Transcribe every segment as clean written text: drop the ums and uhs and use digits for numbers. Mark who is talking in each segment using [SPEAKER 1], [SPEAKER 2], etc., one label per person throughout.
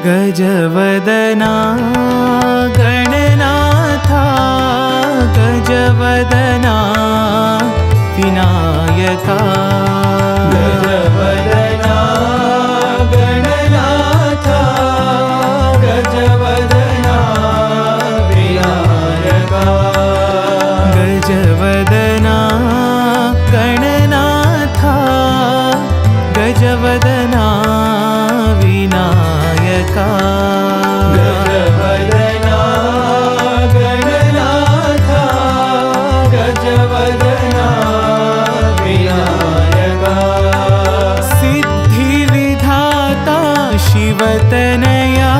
[SPEAKER 1] गजवदना गणनाथा गजवदना विनायका गजवदना गणनाथा गजवदना विनायका गजवदना गणनाथा गजवदना विनायका गजवदना गणनाथा गजवदना विनायका सिद्धिविधाता शिवतनया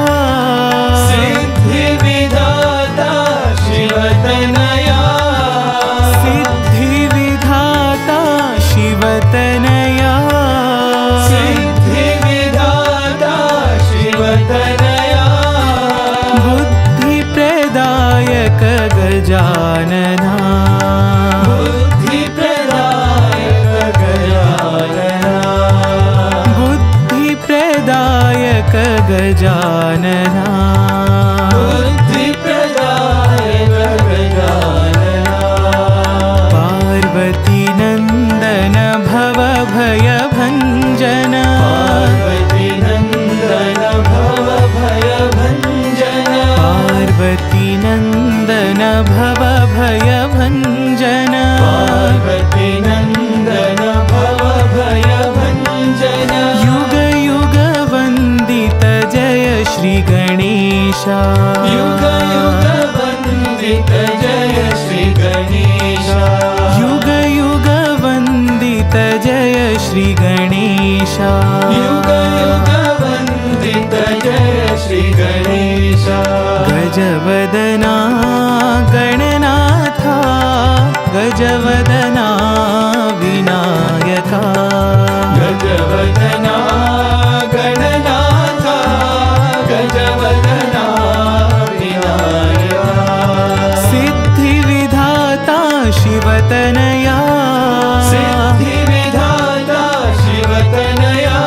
[SPEAKER 1] सिद्धिविधाता शिवतनया सिद्धिविधाता शिवतनया सिद्धिविधाता शिवतनया बुद्धिप्रदायक गजानना बुद्धिप्रदायक गजानना बुद्धिप्रदायक गजानना बुद्धिप्रदायक गजानना पार्वती नंदन भवभयभञ्जन पार्वती नंदन भवभयभञ्जन पार्वती नंदन भवभयभञ्जन पार्वती नंदन भवभयभञ्जन युग युग वंदित जय श्री गणेशा युग युग वंदित जय श्री गणेशा युग युग वंदित जय श्री गणेशा युग युग वंदित जय श्री गणेशा गजवदना गणनाथा गजवदना विनायका गजवदना गणनाथा गजवदना विनायका सिद्धिविधाता शिवतनया सिद्धिविधाता शिवतनया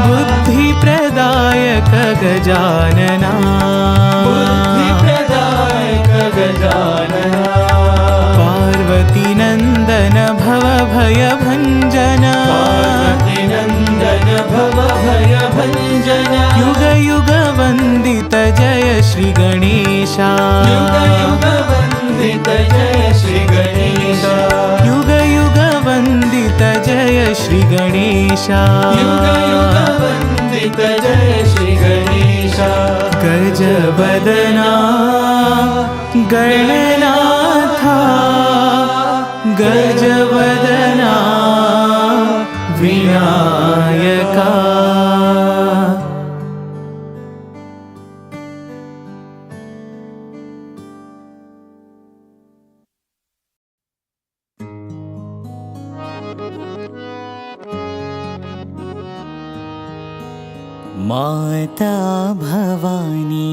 [SPEAKER 1] बुद्धिप्रदायक गजानना बुद्धिप्रदायक गजानना पार्वती नंदन भवभयभञ्जन पार्वती नंदन भवभयभञ्जन युग युग वंदित जय श्री गणेशा युग युग वंदित जय श्री गणेशा युग युग वंदित जय श्री गणेशा युग युग वंदित जय श्री गणेशा गजवदना गणनाथा गजवदना विनायका माता भवानी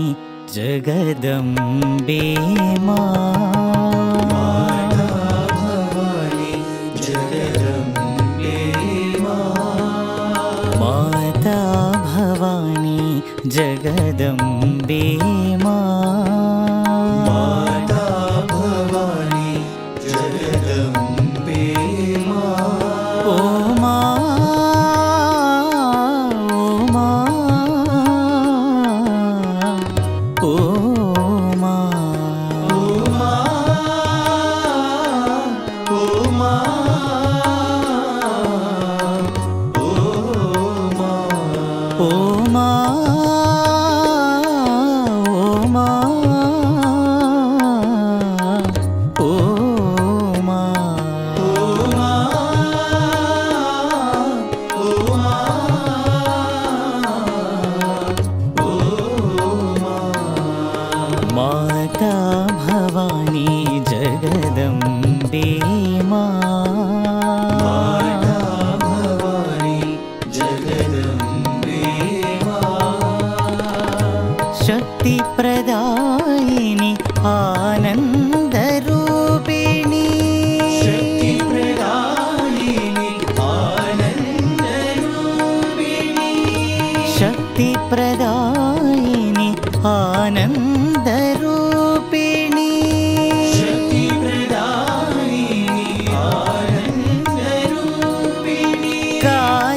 [SPEAKER 1] जगदम्बे माता भवानी जगदम्बे माता भवानी जगदम्बे माता भवानी जगदम्बे ओ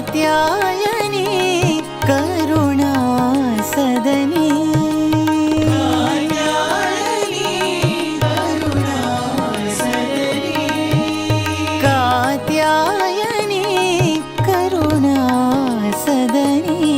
[SPEAKER 1] कात्यायनी करुणा सदनी कात्यायनी करुणा सदनी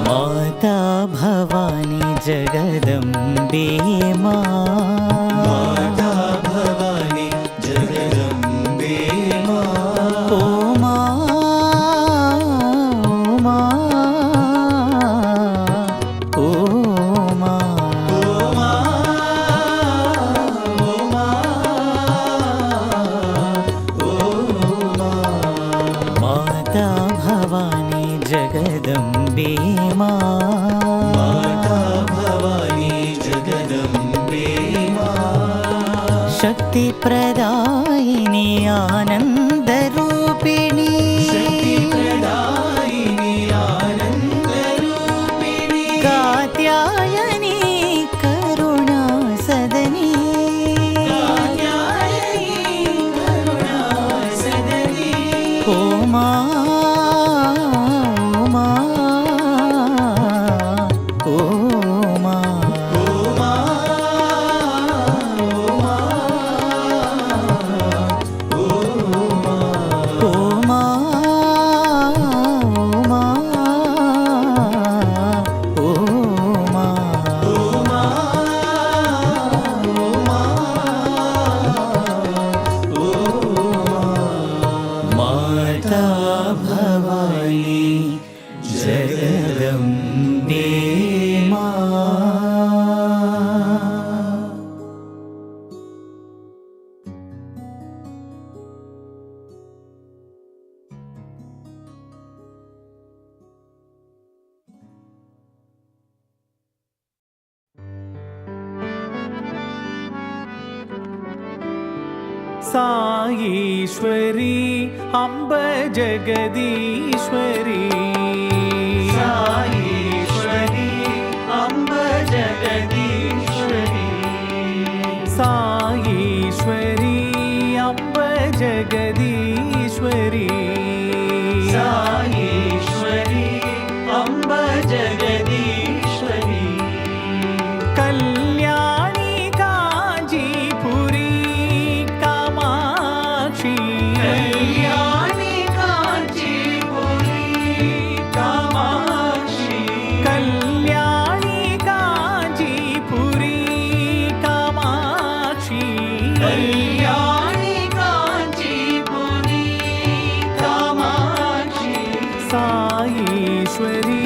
[SPEAKER 1] माता भवानी जगदम्बे माता भवानी जगदम्बे ओ माता भवानी जगदम्बे माता भवानी जगदम्बे शक्ति प्रदायिनी आनंद रूपिणी कात्यायनी करुणा सदनी ओ माता भवानी जगदम्बे
[SPEAKER 2] साईश्वरी अम्ब जगदीश्वरी
[SPEAKER 1] साईश्वरी अम्ब जगदीश्वरी
[SPEAKER 2] साईश्वरी अम्ब जगदीश्वरी
[SPEAKER 1] साईश्वरी अम्ब जगदीश्वरी
[SPEAKER 2] कल्याणी कांचीपुरी कामाक्षी
[SPEAKER 1] कल्याणी कांचीपुरी कामाक्षी
[SPEAKER 2] कल्याणी कांचीपुरी कामाक्षी
[SPEAKER 1] कल्याणी कांचीपुरी कामाक्षी
[SPEAKER 2] साईश्वरी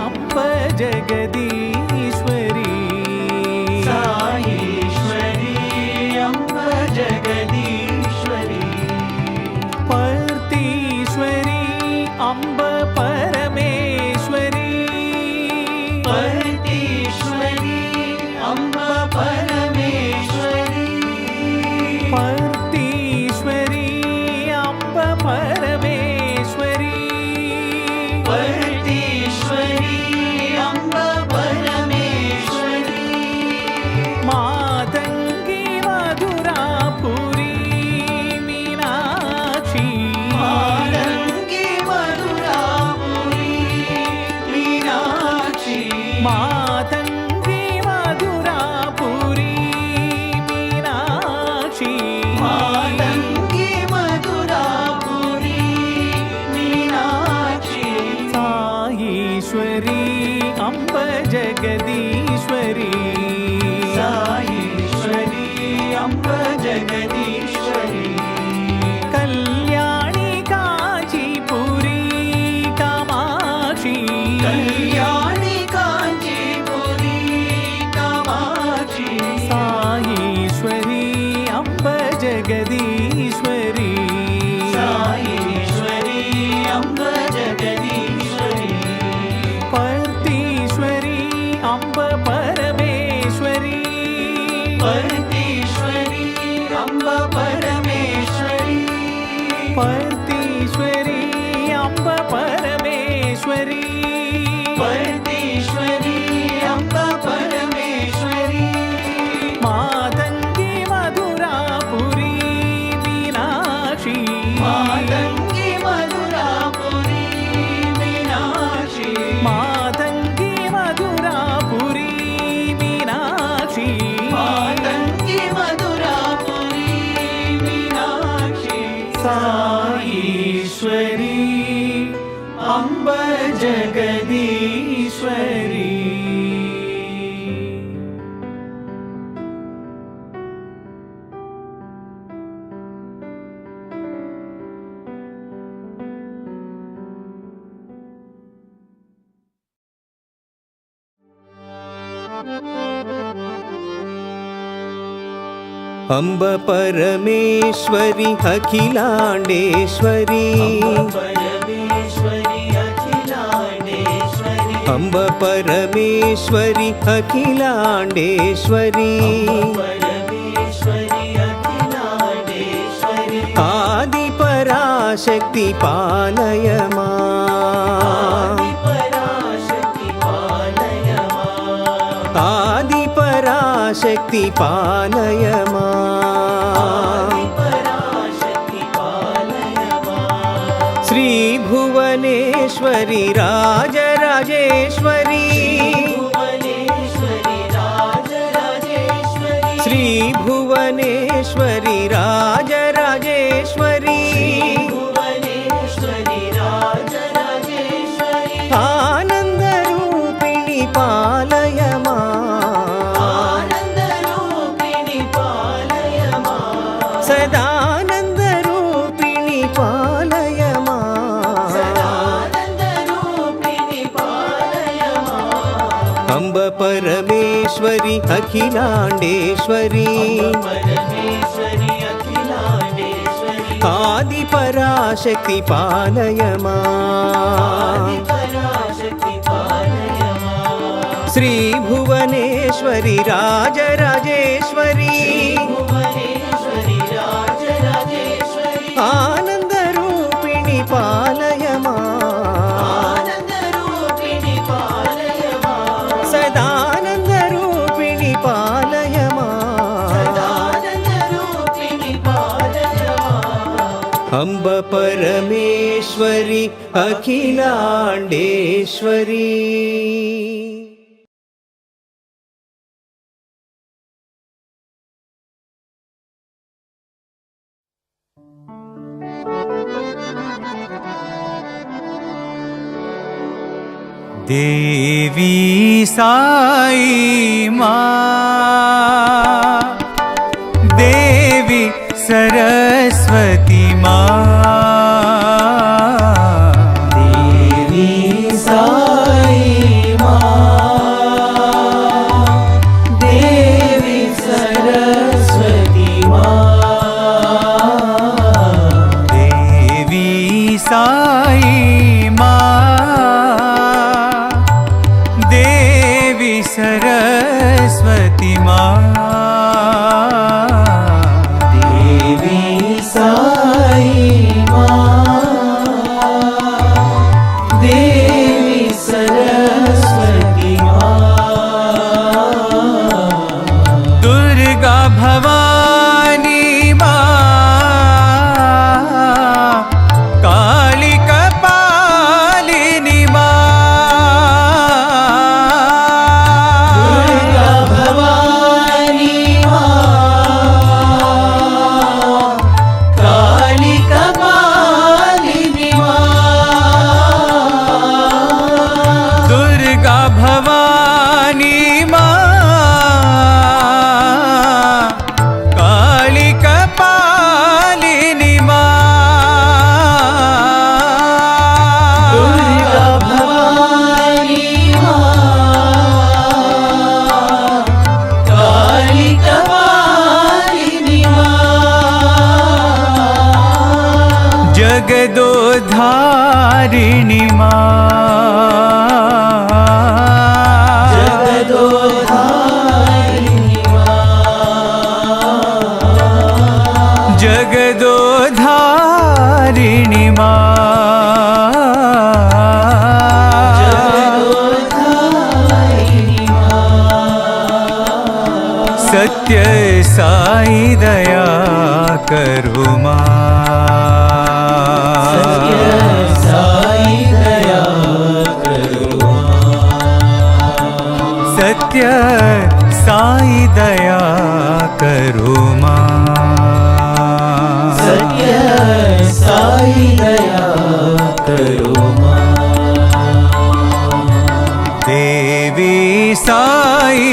[SPEAKER 2] अम्ब जगदीश्वरी
[SPEAKER 1] साईश्वरी अम्ब जगदीश्वरी
[SPEAKER 2] पर्तीश्वरी अम्ब परमेश्वरी
[SPEAKER 1] पर्तीश्वरी अम्ब परमेश्वरी
[SPEAKER 2] पर्तीश्वरी अम्ब परमेश्वरी
[SPEAKER 1] पर्तीश्वरी अम्ब परमेश्वरी
[SPEAKER 2] मातंगी मधुरापुरी मीनाक्षी
[SPEAKER 1] मातंगी मधुरापुरी मीनाक्षी
[SPEAKER 2] मातंगी मधुरापुरी मीनाक्षी
[SPEAKER 1] मातंगी मधुरापुरी मीनाक्षी
[SPEAKER 2] साईश्वरी अम्ब जगदीश्वरी
[SPEAKER 1] साईश्वरी अम्ब जगदीश्वरी
[SPEAKER 2] कल्याणी कांचीपुरी कामाक्षी पर्तीश्वरी अम्ब परमेश्वरी
[SPEAKER 1] पर्तीश्वरी अम्ब परमेश्वरी
[SPEAKER 2] मातङ्गी मधुरापुरी मीनाक्षी
[SPEAKER 1] मातङ्गी मधुरापुरी मीनाक्षी
[SPEAKER 2] मातङ्गी मधुरापुरी मीनाक्षी
[SPEAKER 1] मातङ्गी मधुरापुरी मीनाक्षी साईश्वरी अम्ब जगदीश्वरी
[SPEAKER 3] अम्ब परमेश्वरी अखिलाण्डेश्वरी
[SPEAKER 1] परमेश्वरी अखिलाण्डेश्वरी
[SPEAKER 3] अम्ब परमेश्वरी अखिलाण्डेश्वरी
[SPEAKER 1] परमेश्वरी अखिलाण्डेश्वरी
[SPEAKER 3] आदिपराशक्ति पालय मां
[SPEAKER 1] पराशक्ति पालय मां
[SPEAKER 3] आदिपराशक्ति पालय मां
[SPEAKER 1] पराशक्ति पालय मां
[SPEAKER 3] श्री भुवनेश्वरी राजराजेश्वरी
[SPEAKER 1] भुवनेश्वरी राजराजेश्वरी
[SPEAKER 3] श्री भुवनेश्वरी राजराजेश्वरी
[SPEAKER 1] भुवनेश्वरी राजराजेश्वरी
[SPEAKER 3] आनन्दरूपिणि पालय मां
[SPEAKER 1] आनन्दरूपिणि पालय मां
[SPEAKER 3] सदानन्दरूपिणि पालय मां
[SPEAKER 1] सदानन्दरूपिणि पालय मां
[SPEAKER 3] अम्ब परमेश्वरी अखिलाण्डेश्वरी
[SPEAKER 1] परमेश्वरी अखिलाण्डेश्वरी
[SPEAKER 3] आदिपराशक्ति पालय मां
[SPEAKER 1] पराशक्ति पालय मां
[SPEAKER 3] श्री भुवनेश्वरी राजराजेश्वरी
[SPEAKER 1] भुवनेश्वरी राजराजेश्वरी
[SPEAKER 3] आनन्दरूपिणि पालय मां
[SPEAKER 1] आनन्दरूपिणि पालय मां
[SPEAKER 3] सदानन्दरूपिणि पालय मां
[SPEAKER 1] सदानन्दरूपिणि पालय मां
[SPEAKER 3] अम्ब परमेश्वरी अखिलाण्डेश्वरी
[SPEAKER 4] देवी साई माँ देवी सरस्वती माँ
[SPEAKER 1] देवी साई मां देवी सरस्वती मां
[SPEAKER 4] देवी साई माँ देवी सरस्वती माँ
[SPEAKER 1] देवी साई मां देवी सरस्वती मां
[SPEAKER 4] दुर्गा भवानी माँ काली कपालिनी
[SPEAKER 1] दुर्गा भवानी मां काली कपालिनी मां
[SPEAKER 4] दुर्गा भवानी माँ काली कपालिनी
[SPEAKER 1] दुर्गा भवानी मां काली कपालिनी मां
[SPEAKER 4] जगदोधारिणी माँ
[SPEAKER 1] जगदोधारिणी मां
[SPEAKER 4] जगदोधारिणी सत्य साई दया करो
[SPEAKER 1] सत्य साई दया करो
[SPEAKER 4] सत्य साई दया करो
[SPEAKER 1] सत्य साई दया करो
[SPEAKER 4] देवी साई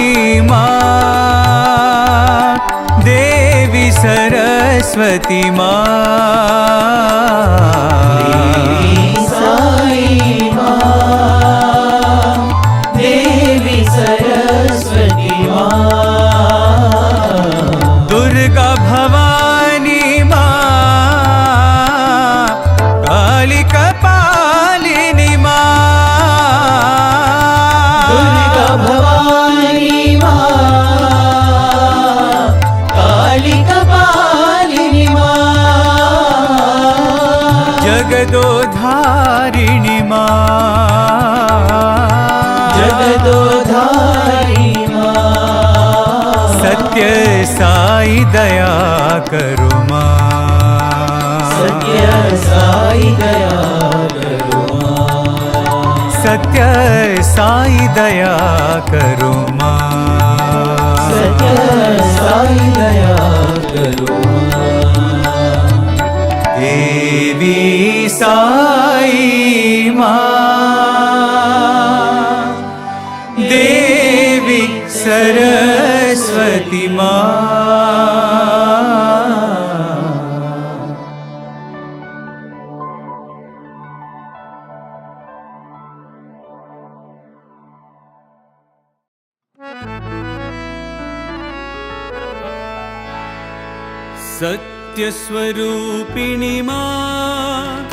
[SPEAKER 4] माँ देवी सरस्वती माँ
[SPEAKER 1] साई माँ देवी सरस्वती माँ
[SPEAKER 4] दुर्गा भवानी माँ काली कपालिनी माँ
[SPEAKER 1] दुर्गा भवानी माँ काली कपालिनी माँ
[SPEAKER 4] जगदोधारिणी माँ
[SPEAKER 1] जगदोधारिणी माँ
[SPEAKER 4] सत्य साई दया करो माँ
[SPEAKER 1] सत्य साई दया करो माँ
[SPEAKER 4] सत्य साई दया करो माँ
[SPEAKER 1] सत्य साई दया करो
[SPEAKER 4] देवी साई माँ देवी सरस्वती माँ
[SPEAKER 2] सत्यस्वरूपिणी माँ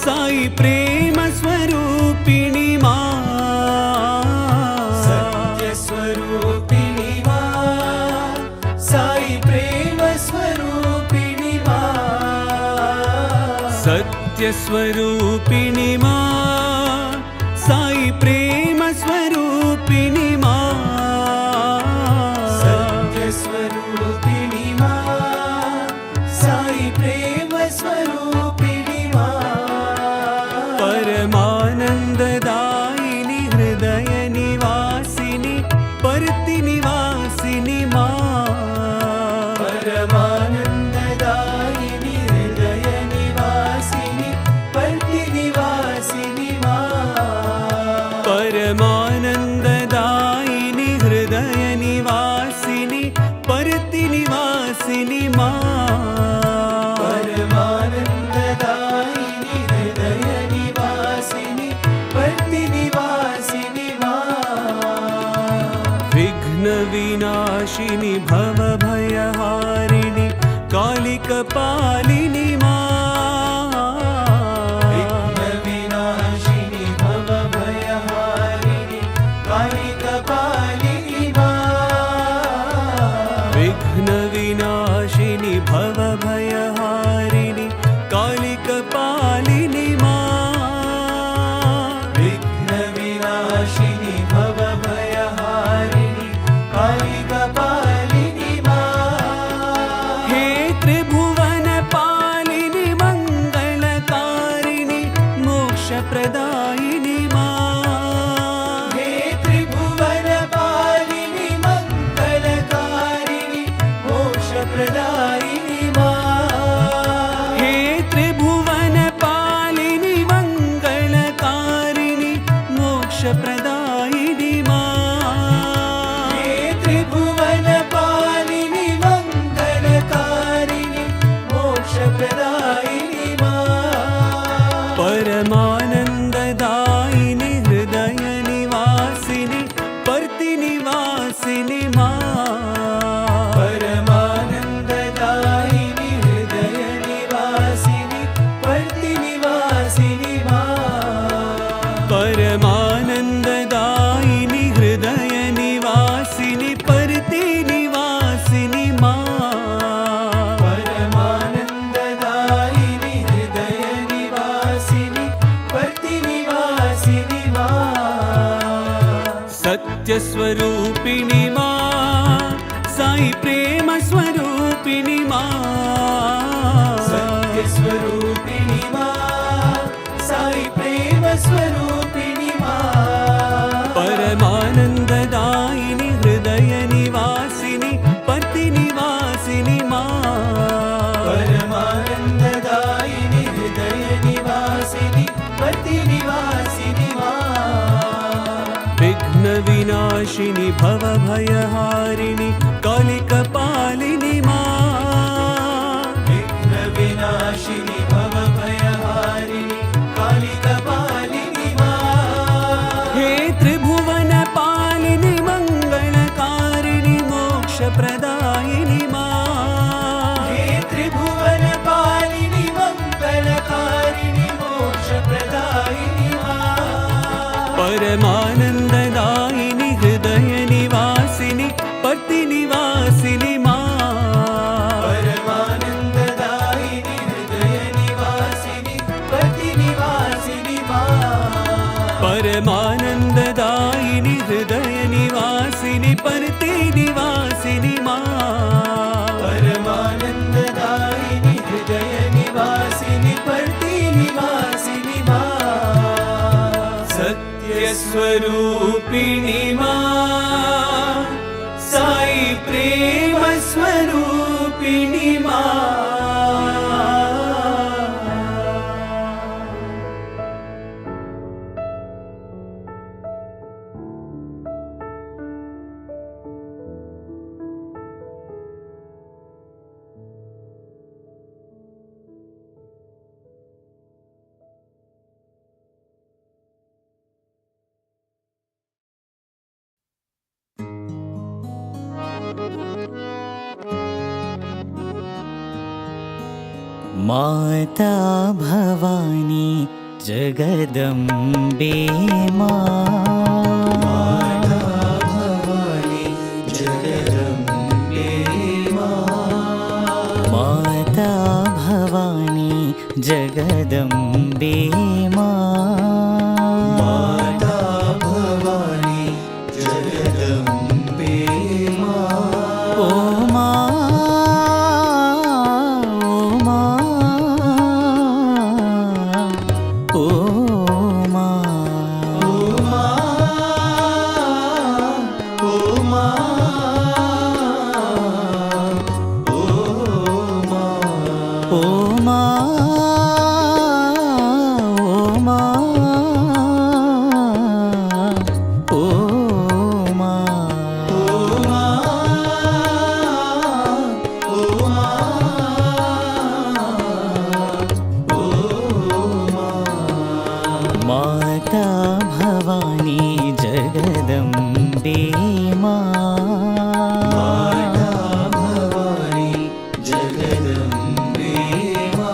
[SPEAKER 2] साई प्रेम स्वरूपिणी माँ
[SPEAKER 1] सत्यस्वरूपिणी माँ साई प्रेम स्वरूपिणी माँ
[SPEAKER 2] सत्यस्वरूपिणी माँ साई प्रेम स्वरूपिणी माँ
[SPEAKER 1] सत्यस्वरूपिणी माँ साई प्रेम स्वरूपिणी माँ
[SPEAKER 2] परमानंददायिनी हृदय निवासिनी परति निवासिनी माँ
[SPEAKER 1] परमानंददायिनी हृदय निवासिनी परति निवासिनी माँ
[SPEAKER 2] परमानंददायिनी हृदय निवासिनी परति निवासिनी माँ
[SPEAKER 1] परमानंददायिनी हृदय निवासिनी परति निवासिनी माँ
[SPEAKER 2] विघ्न विनाशिनी भव भयहारिणी काली कपालिनी माँ
[SPEAKER 1] विघ्न विनाशिनी भव भयहारिणी काली कपालिनी माँ
[SPEAKER 2] विघ्न विनाशिनी भव भयहारिणी काली कपालिनी माँ
[SPEAKER 1] विघ्न विनाशिनी भव भयहारिणी काली कपालिनी माँ
[SPEAKER 2] हे त्रिभुवन पालिनी मंगलकारिणी मोक्षप्रदायिनी माँ
[SPEAKER 1] हे त्रिभुवन पालिनी मंगलकारिणी मोक्षप्रदायिनी माँ
[SPEAKER 2] हे त्रिभुवन पालिनी मंगलकारिणी मोक्षप्रदायिनी माँ
[SPEAKER 1] हे त्रिभुवन पालिनी मंगलकारिणी मोक्षप्रदायिनी माँ
[SPEAKER 2] परमानंददायिनी हृदय निवासिनी परति निवासिनी माँ
[SPEAKER 1] परमानंददायिनी हृदय निवासिनी परति निवासिनी माँ
[SPEAKER 2] परमानंददायिनी हृदय निवासिनी परति निवासिनी माँ
[SPEAKER 1] परमानंददायिनी हृदय निवासिनी परति निवासिनी माँ
[SPEAKER 2] सत्यस्वरूपिणी माँ साई प्रेम स्वरूपिणी मा
[SPEAKER 1] सत्य स्वरूपिणी मा साई प्रेम स्वरूपिणी मा
[SPEAKER 2] परमानन्ददायिनि हृदय निवासिनि पर्ति निवासिनि मा
[SPEAKER 1] परमानन्ददायिनि हृदय निवासिनि पर्ति निवासिनि मा
[SPEAKER 2] विघ्न विनाशिनि भव भयहारिणि कालिकपालिनि मा
[SPEAKER 1] विघ्न विनाशिनि भव भयहारिणि कालिकपालिनि मा
[SPEAKER 2] हे त्रिभुवन पालिनि मङ्गलकारिणि मोक्षप्रदायिनि मा
[SPEAKER 1] हे त्रिभुवन पालिनि मङ्गलकारिणि मोक्षप्रदायिनि मा
[SPEAKER 2] परमानन्ददायिनि हृदय निवासिनि पर्ति निवासिनि मा
[SPEAKER 1] परमानन्ददायिनि हृदय निवासिनि पर्ति निवासिनि मा
[SPEAKER 2] परमानन्ददायिनि हृदय निवासिनि पर्ति निवासिनि मा
[SPEAKER 1] परमानन्ददायिनि हृदय निवासिनि पर्ति निवासिनि मा सत्यस्वरूपिणि मा साई प्रेम स्वरूपिणि मा
[SPEAKER 3] माता भवानी जगदम्बे मा
[SPEAKER 1] भवानि जगदम्बे मा
[SPEAKER 3] माता भवानी जगदम्बे मा
[SPEAKER 1] माता भवानि जगदम्बे मा
[SPEAKER 3] ओ मा ओ मा माता भवानी जगदम्बे मा
[SPEAKER 1] भवानि जगदम्बे मा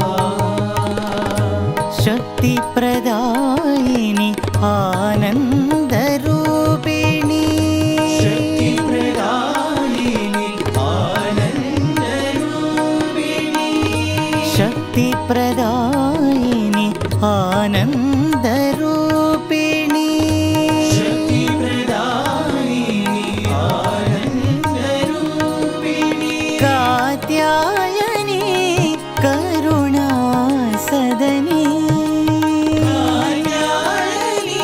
[SPEAKER 3] शक्तिप्रदायिनि आनन्दरूपिणी
[SPEAKER 1] शक्तिप्रदायिनि आनन्दरूपिणि
[SPEAKER 3] शक्तिप्रदायिनि आनन्दरूपिणी
[SPEAKER 1] शक्तिप्रदायिनि आनन्दरूपिणि
[SPEAKER 3] कात्यायनी करुणासदनी
[SPEAKER 1] कात्यायनी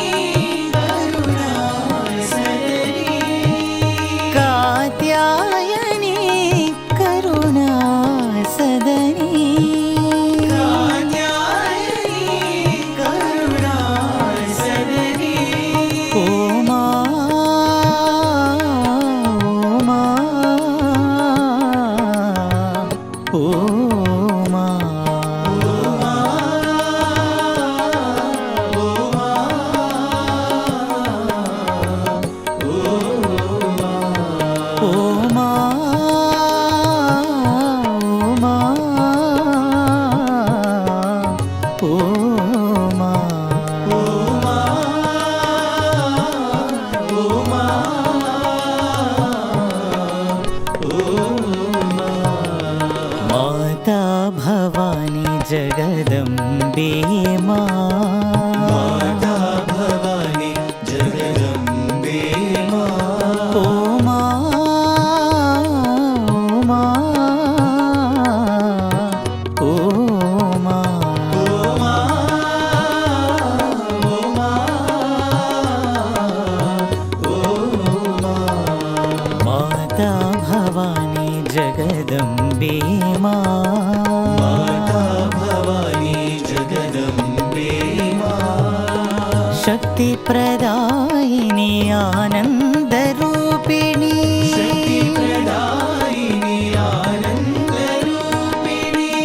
[SPEAKER 3] शक्तिप्रदायिनी आनन्दरूपिणी
[SPEAKER 1] शक्तिप्रदायिनी आनन्दरूपिणी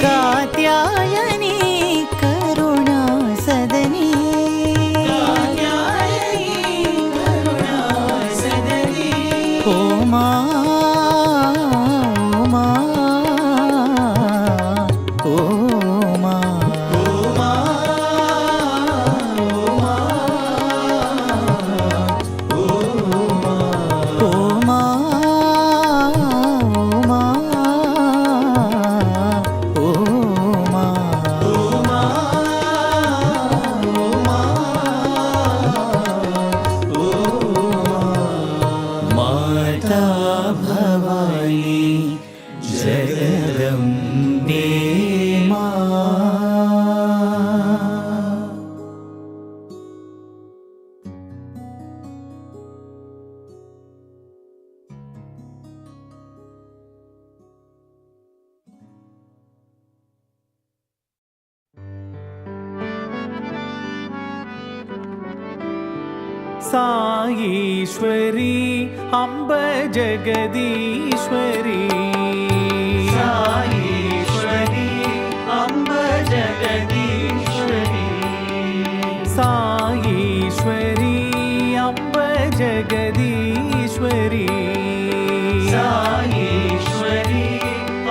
[SPEAKER 3] कात्यायनी करुणासदनी उमा उमा उमा उमा उमा माता भवानी जगदम्बे मां।
[SPEAKER 2] साईश्वरी अम्ब जगदीश्वरी
[SPEAKER 1] साईश्वरी अम्ब जगदीश्वरी
[SPEAKER 2] साईश्वरी अम्ब जगदीश्वरी
[SPEAKER 1] साईश्वरी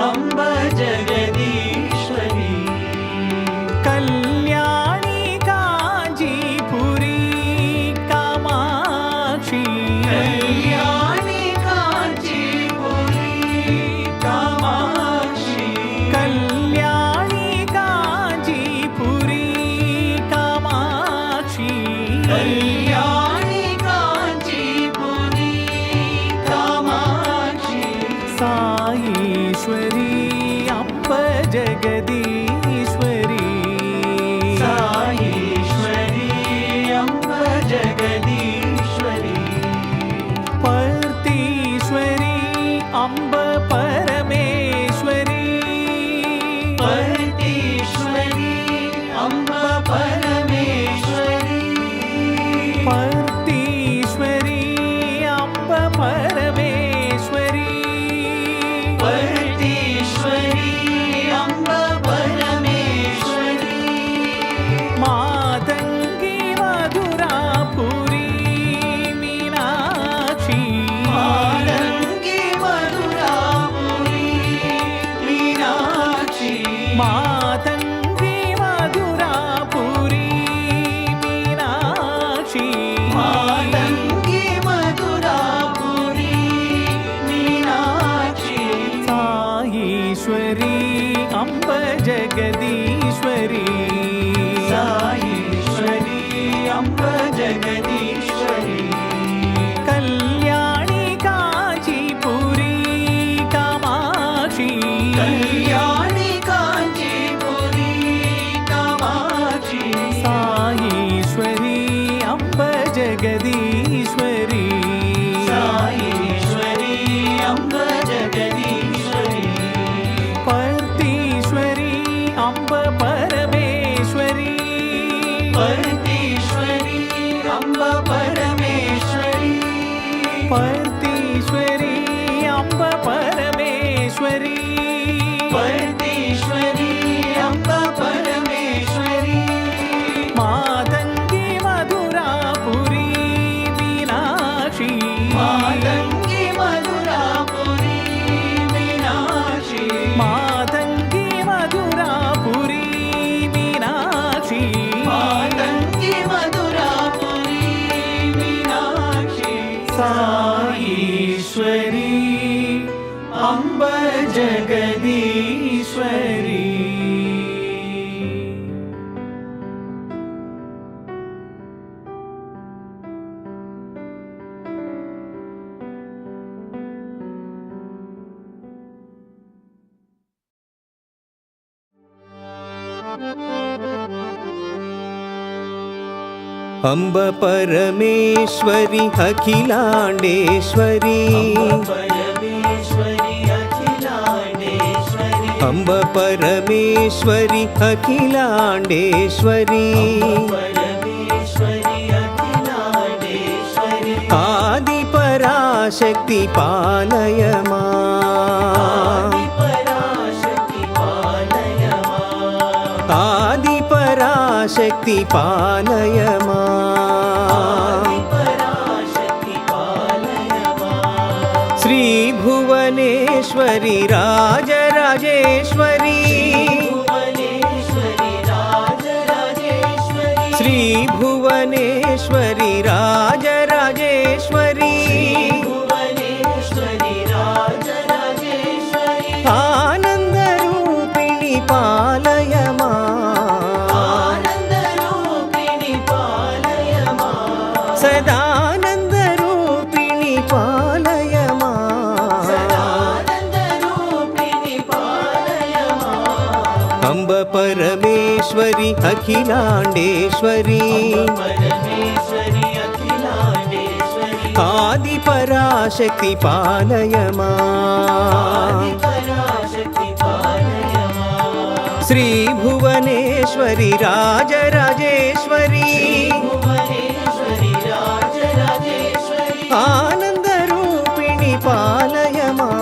[SPEAKER 1] अम्ब जगदीश्वरी
[SPEAKER 2] कल्याणी काञ्चीपुरी कामाक्षी
[SPEAKER 1] कल्याणी काञ्चीपुरी कामाक्षी
[SPEAKER 2] कल्याणी काञ्चीपुरी कामाक्षी
[SPEAKER 1] कल्याणी काञ्चीपुरी कामाक्षी
[SPEAKER 2] साईश्वरी अम्ब जगदीश्वरी
[SPEAKER 1] साईश्वरी अम्ब जगदीश्वरी
[SPEAKER 2] पर्तीश्वरी अम्ब परमेश्वरी
[SPEAKER 1] पर्तीश्वरी अम्ब परमेश्वरी
[SPEAKER 2] पर्तीश्वरी अम्ब परमेश्वरी
[SPEAKER 1] पर्तीश्वरी अम्ब परमेश्वरी
[SPEAKER 2] मातङ्गी मधुरापुरी मीनाक्षी
[SPEAKER 1] मातङ्गी मधुरापुरी मीनाक्षी
[SPEAKER 2] मातङ्गी मधुरापुरी मीनाक्षी
[SPEAKER 1] मातङ्गी मधुरापुरी मीनाक्षी
[SPEAKER 2] साईश्वरी अम्ब जगदीश्वरी
[SPEAKER 1] साईश्वरी अम्ब जगदीश्वरी
[SPEAKER 2] कल्याणी काञ्चीपुरी कामाक्षी
[SPEAKER 1] कल्याणी काञ्चीपुरी कामाक्षी
[SPEAKER 2] साईश्वरी अम्ब जगदीश्वरी
[SPEAKER 1] साईश्वरी अम्ब जगदीश्वरी
[SPEAKER 2] पर्तीश्वरी अम्ब परमेश्वरी
[SPEAKER 1] पर्तीश्वरी अम्ब परमेश्वरी
[SPEAKER 2] पर्तीश्वरी अम्ब परमेश्वरी
[SPEAKER 1] पर्तीश्वरी अम्ब परमेश्वरी
[SPEAKER 2] मातङ्गी मधुरापुरी मीनाक्षी
[SPEAKER 1] मातङ्गी मधुरापुरी मीनाक्षी
[SPEAKER 2] मातङ्गी मधुरापुरी मीनाक्षी
[SPEAKER 1] मातङ्गी मधुरापुरी मीनाक्षी
[SPEAKER 2] साईश्वरी अम्ब जगदीश्वरी अम्ब परमेश्वरी अखिलाण्डेश्वरी
[SPEAKER 1] परमेश्वरी अखिलाण्डेश्वरी
[SPEAKER 2] अम्ब परमेश्वरी अखिलाण्डेश्वरी
[SPEAKER 1] परमेश्वरी
[SPEAKER 2] पराशक्ति पालय मां
[SPEAKER 1] आदिपराशक्ति पालय मां
[SPEAKER 2] आदिपराशक्ति पालय मां
[SPEAKER 1] आदिपराशक्ति पालय मां
[SPEAKER 2] श्री भुवनेश्वरी राजराजेश्वरी
[SPEAKER 1] भुवनेश्वरी राजराजेश्वरी
[SPEAKER 2] श्री भुवनेश्वरी राजराजेश्वरी
[SPEAKER 1] भुवनेश्वरी राजराजेश्वरी
[SPEAKER 2] आनन्दरूपिणि पालय मां
[SPEAKER 1] आनन्दरूपिणि पालय मां
[SPEAKER 2] सदानन्दरूपिणि पालय मां
[SPEAKER 1] सदानन्दरूपिणि पालय मां
[SPEAKER 2] अम्ब परमेश्वरी अखिलाण्डेश्वरी
[SPEAKER 1] परमेश्वरी अखिलाण्डेश्वरी
[SPEAKER 2] आदिपराशक्ति पालय मां
[SPEAKER 1] आदिपराशक्ति पालय मां
[SPEAKER 2] श्री भुवनेश्वरी राजराजेश्वरी
[SPEAKER 1] भुवनेश्वरी राजराजेश्वरी
[SPEAKER 2] आनन्दरूपिणि पालय मां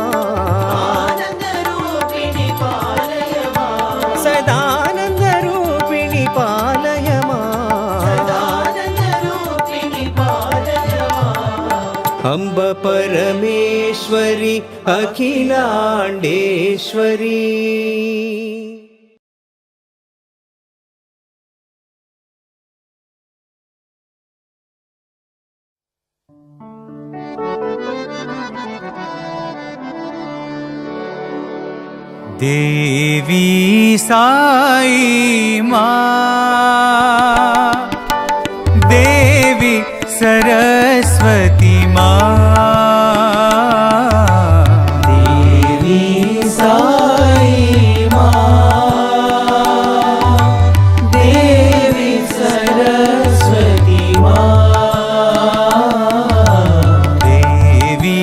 [SPEAKER 1] आनन्दरूपिणि पालय मां
[SPEAKER 2] सदानन्दरूपिणि पालय मां
[SPEAKER 1] सदानन्दरूपिणि पालय मां
[SPEAKER 2] अम्ब परमेश्वरी अखिलाण्डेश्वरी
[SPEAKER 4] देवी साई मां देवी सरस्वती मां
[SPEAKER 1] देवी साई मां देवी सरस्वती मां
[SPEAKER 4] देवी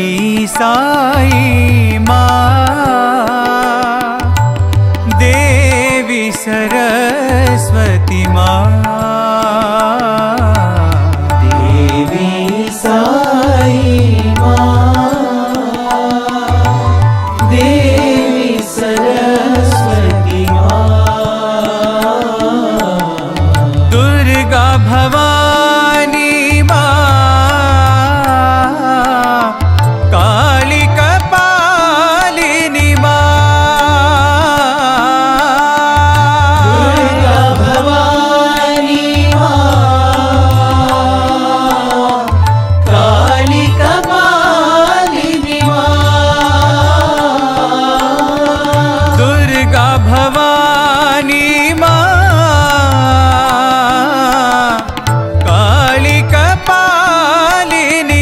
[SPEAKER 4] साई मां देवी सरस्वती मां
[SPEAKER 1] देवी साई मां देवी सरस्वती मां
[SPEAKER 4] दुर्गा भवानी मां काली कपालिनी
[SPEAKER 1] दुर्गा भवानी मां काली कपालिनी मां
[SPEAKER 4] दुर्गा भवानी मां काली कपालिनी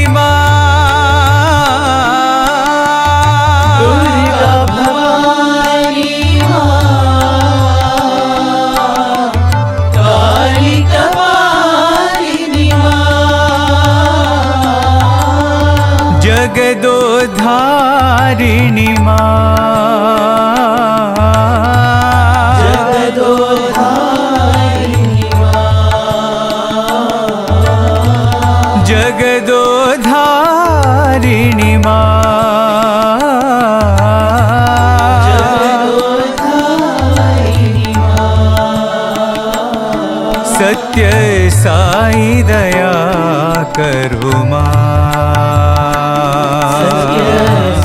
[SPEAKER 1] दुर्गा भवानी मां काली कपालिनी मां
[SPEAKER 4] जगदोधारिणी
[SPEAKER 1] जगदोधारिणी मां
[SPEAKER 4] जगदोधारिणी
[SPEAKER 1] जगदोधारिणी मां
[SPEAKER 4] सत्य साई दया करो
[SPEAKER 1] सत्य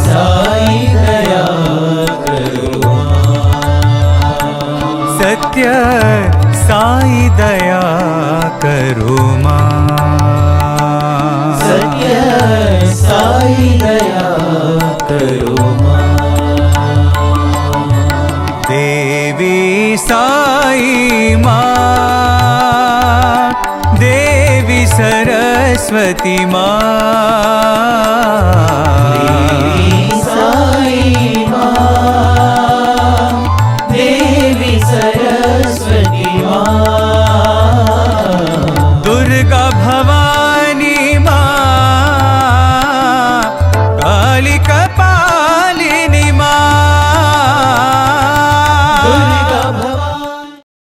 [SPEAKER 1] साई दया करो
[SPEAKER 4] सत्य साई दया करो
[SPEAKER 1] सत्य साई दया करो
[SPEAKER 4] देवी साई मां देवी सरस्वती
[SPEAKER 1] देवी साई मां देवी सरस्वती मां
[SPEAKER 4] दुर्गा भवानी मां कालिका